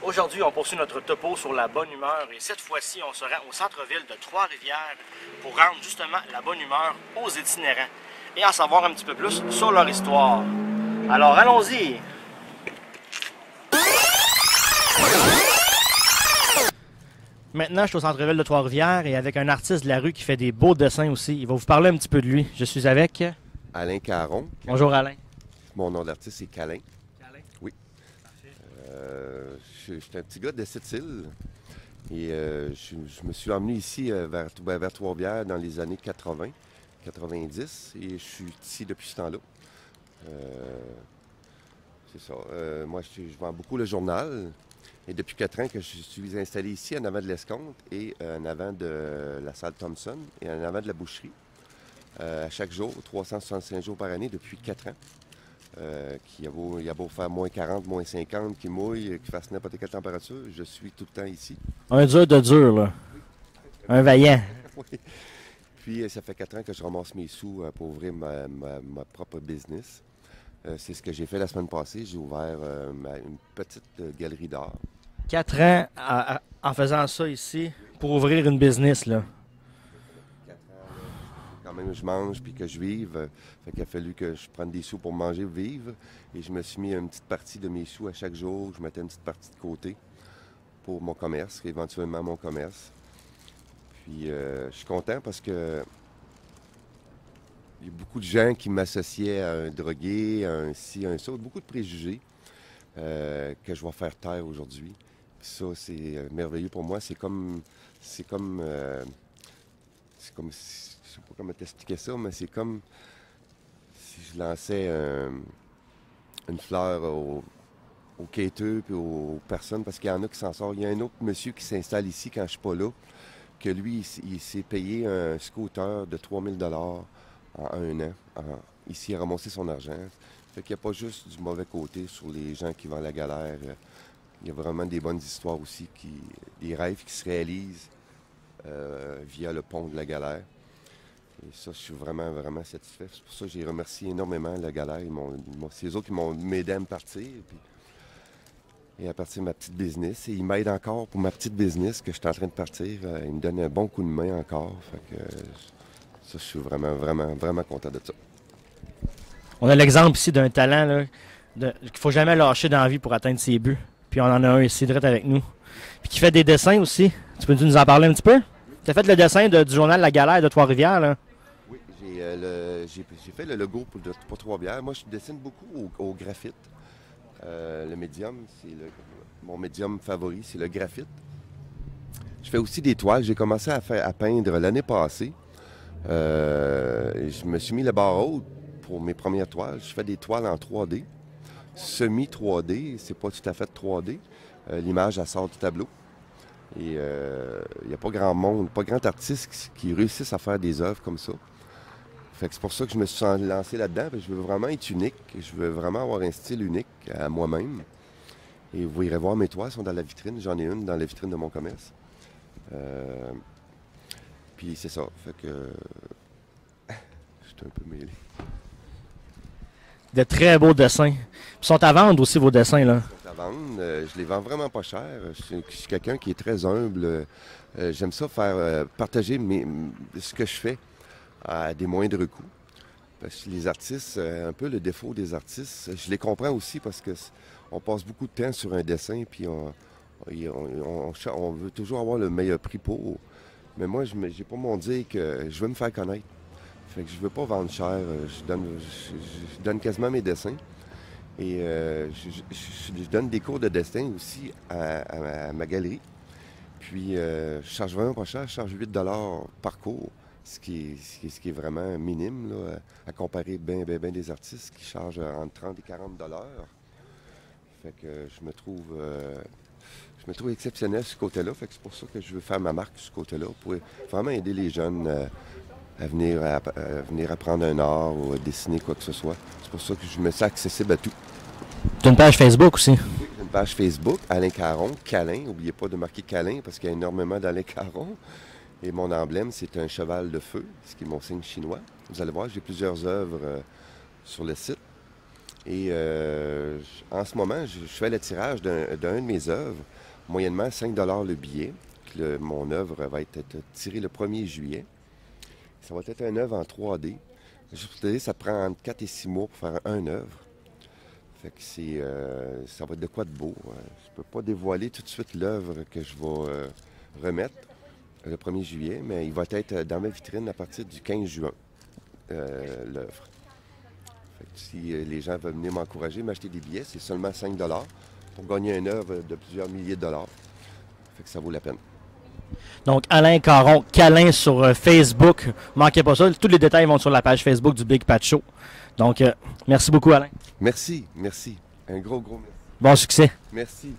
Aujourd'hui, on poursuit notre topo sur la bonne humeur et cette fois-ci, on se rend au centre-ville de Trois-Rivières pour rendre justement la bonne humeur aux itinérants et en savoir un petit peu plus sur leur histoire. Alors, allons-y! Maintenant, je suis au centre-ville de Trois-Rivières et avec un artiste de la rue qui fait des beaux dessins aussi. Il va vous parler un petit peu de lui. Je suis avec... Alain Caron. Bonjour Alain. Mon nom d'artiste, c'est Calin. Alain. Oui. Parfait. Je suis un petit gars de Sept-Îles et je me suis emmené ici vers Trois-Rivières dans les années 80, 90 et je suis ici depuis ce temps-là. C'est ça. Moi, je vends beaucoup le journal et depuis 4 ans que je suis installé ici en avant de l'Escompte et en avant de la salle Thompson et en avant de la boucherie. À chaque jour, 365 jours par année depuis 4 ans. Il a beau faire moins 40, moins 50, qu'il mouille, qu'il fasse n'importe quelle température, je suis tout le temps ici. Un dur de dur, là. Un vaillant. Oui. Puis, ça fait 4 ans que je ramasse mes sous pour ouvrir ma propre business. C'est ce que j'ai fait la semaine passée. J'ai ouvert une petite galerie d'art. 4 ans en faisant ça ici pour ouvrir une business, là. 4 ans, là, quand même, je mange puis que je vive. Fait qu'il a fallu que je prenne des sous pour manger ou vivre. Et je me suis mis une petite partie de mes sous à chaque jour. Je mettais une petite partie de côté pour mon commerce, éventuellement mon commerce. Puis je suis content parce que il y a beaucoup de gens qui m'associaient à un drogué, à un ci, à un ça, beaucoup de préjugés que je vais faire taire aujourd'hui. Puis ça, c'est merveilleux pour moi. Je sais pas comment t'expliquer ça, mais c'est comme si je lançais une fleur aux quêteux et aux personnes, parce qu'il y en a qui s'en sortent. Il y a un autre monsieur qui s'installe ici quand je suis pas là, que lui, il s'est payé un scooter de 3000 $ en 1 an. Ici, il a ramassé son argent. Fait qu'il n'y a pas juste du mauvais côté sur les gens qui vont à la galère. Il y a vraiment des bonnes histoires aussi, des rêves qui se réalisent via le pont de la galère. Et ça, je suis vraiment, vraiment satisfait. C'est pour ça que j'ai remercié énormément la galère. C'est eux autres qui m'ont aidé à me partir. Et à partir de ma petite business. Et ils m'aident encore pour ma petite business que je suis en train de partir. Ils me donnent un bon coup de main encore. Fait que ça, je suis vraiment, vraiment, vraiment content de ça. On a l'exemple ici d'un talent là, qu'il ne faut jamais lâcher dans la vie pour atteindre ses buts. Puis on en a un ici, direct avec nous. Puis qui fait des dessins aussi. Tu peux nous en parler un petit peu? Tu as fait le dessin du journal La Galère de Trois-Rivières, là. Oui, j'ai fait le logo pour Trois-Rivières. Moi, je dessine beaucoup au graphite. Le médium, mon médium favori, c'est le graphite. Je fais aussi des toiles. J'ai commencé à peindre l'année passée. Je me suis mis la barre haute pour mes premières toiles. Je fais des toiles en 3D. Semi-3D, c'est pas tout à fait 3D. L'image, elle sort du tableau. Et il n'y a pas grand monde, pas grand artiste qui réussissent à faire des œuvres comme ça. Fait que c'est pour ça que je me suis lancé là-dedans. Je veux vraiment être unique. Je veux vraiment avoir un style unique à moi-même. Et vous irez voir mes toiles, elles sont dans la vitrine. J'en ai une dans la vitrine de mon commerce. Puis c'est ça. Fait que je suis un peu mêlé. De très beaux dessins. Ils sont à vendre aussi, vos dessins, là. Ils sont à vendre. Je les vends vraiment pas cher. Je suis quelqu'un qui est très humble. J'aime ça faire partager ce que je fais à des moindres coûts. Parce que les artistes, un peu le défaut des artistes, je les comprends aussi parce que on passe beaucoup de temps sur un dessin puis on veut toujours avoir le meilleur prix pour. Mais moi, j'ai pas mon dire que je veux me faire connaître. Fait que je veux pas vendre cher. Je donne quasiment mes dessins. Et je donne des cours de dessin aussi à ma galerie. Puis je charge vraiment pas cher. Je charge 8 $ par cours. Ce qui est vraiment minime là, à comparer bien des artistes qui chargent entre 30 et 40 $. Fait que je me trouve exceptionnel sur ce côté-là. Fait que c'est pour ça que je veux faire ma marque sur ce côté-là, pour vraiment aider les jeunes à venir apprendre un art ou à dessiner quoi que ce soit. C'est pour ça que je mets ça accessible à tout. Tu as une page Facebook aussi. Oui, j'ai une page Facebook, Alain Caron, Calin. N'oubliez pas de marquer Calin parce qu'il y a énormément d'Alain Caron. Et mon emblème, c'est un cheval de feu, ce qui est mon signe chinois. Vous allez voir, j'ai plusieurs œuvres sur le site. Et en ce moment, je fais le tirage d'un de mes œuvres, moyennement 5 le billet. Mon œuvre va être tirée le 1er juillet. Ça va être une œuvre en 3D. Juste pour te dire, ça prend entre 4 et 6 mois pour faire une œuvre. Fait que ça va être de quoi de beau. Je ne peux pas dévoiler tout de suite l'œuvre que je vais remettre le 1er juillet, mais il va être dans ma vitrine à partir du 15 juin, l'œuvre. Fait que si les gens veulent venir m'encourager, m'acheter des billets, c'est seulement 5 pour gagner une œuvre de plusieurs milliers de dollars. Fait que ça vaut la peine. Donc, Alain Caron, câlin sur Facebook. Manquez pas ça. Tous les détails vont sur la page Facebook du Big Pat Show. Donc, merci beaucoup, Alain. Merci, merci. Un gros merci. Bon succès. Merci.